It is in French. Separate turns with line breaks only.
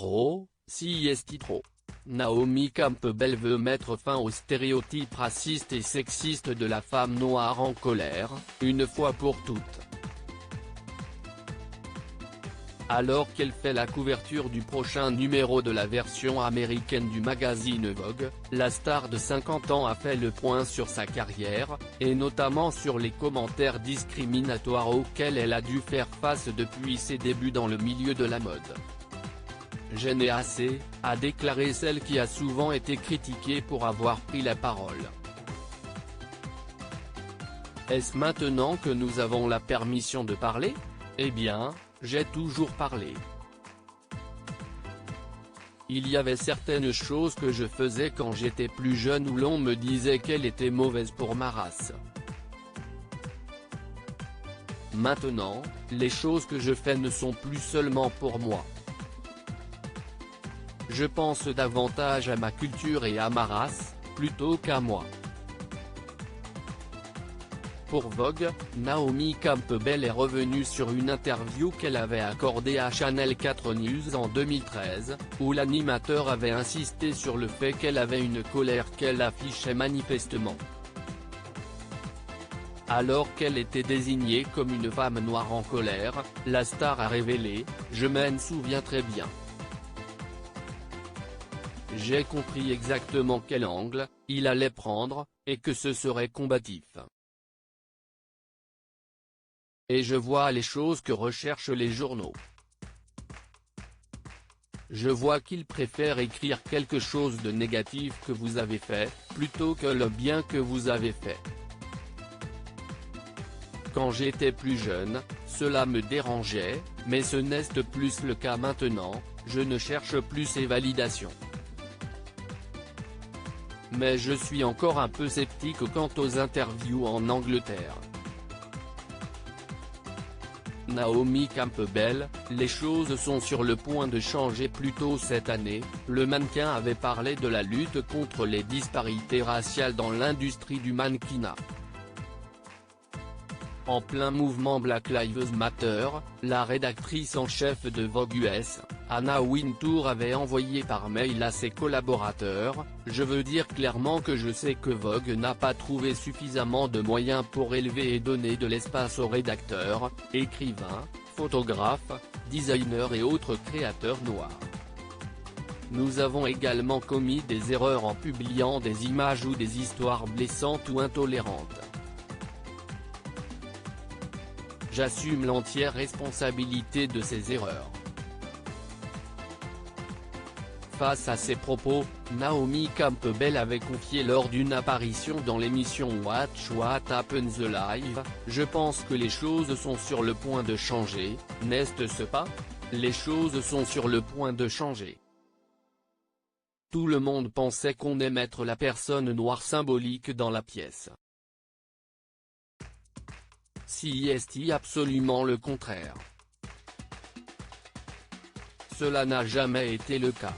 Trop, CIST trop. Naomi Campbell veut mettre fin aux stéréotypes racistes et sexistes de la femme noire en colère, une fois pour toutes. Alors qu'elle fait la couverture du prochain numéro de la version américaine du magazine Vogue, la star de 50 ans a fait le point sur sa carrière, et notamment sur les commentaires discriminatoires auxquels elle a dû faire face depuis ses débuts dans le milieu de la mode. J'en ai assez, a déclaré celle qui a souvent été critiquée pour avoir pris la parole. Est-ce maintenant que nous avons la permission de parler? Eh bien, j'ai toujours parlé. Il y avait certaines choses que je faisais quand j'étais plus jeune où l'on me disait qu'elle était mauvaise pour ma race. Maintenant, les choses que je fais ne sont plus seulement pour moi. Je pense davantage à ma culture et à ma race, plutôt qu'à moi. Pour Vogue, Naomi Campbell est revenue sur une interview qu'elle avait accordée à Channel 4 News en 2013, où l'animateur avait insisté sur le fait qu'elle avait une colère qu'elle affichait manifestement. Alors qu'elle était désignée comme une femme noire en colère, la star a révélé « Je m'en souviens très bien. J'ai compris exactement quel angle il allait prendre, et que ce serait combatif. Et je vois les choses que recherchent les journaux. Je vois qu'ils préfèrent écrire quelque chose de négatif que vous avez fait, plutôt que le bien que vous avez fait. Quand j'étais plus jeune, cela me dérangeait, mais ce n'est plus le cas maintenant, je ne cherche plus ces validations. Mais je suis encore un peu sceptique quant aux interviews en Angleterre. Naomi Campbell, les choses sont sur le point de changer plus tôt cette année, le mannequin avait parlé de la lutte contre les disparités raciales dans l'industrie du mannequinat. En plein mouvement Black Lives Matter, la rédactrice en chef de Vogue US, Anna Wintour avait envoyé par mail à ses collaborateurs « Je veux dire clairement que je sais que Vogue n'a pas trouvé suffisamment de moyens pour élever et donner de l'espace aux rédacteurs, écrivains, photographes, designers et autres créateurs noirs. Nous avons également commis des erreurs en publiant des images ou des histoires blessantes ou intolérantes. J'assume l'entière responsabilité de ces erreurs. » Face à ces propos, Naomi Campbell avait confié lors d'une apparition dans l'émission Watch What Happens Live « Je pense que les choses sont sur le point de changer, n'est-ce pas? Les choses sont sur le point de changer. Tout le monde pensait qu'on allait mettre la personne noire symbolique dans la pièce. CIST absolument le contraire. Cela n'a jamais été le cas.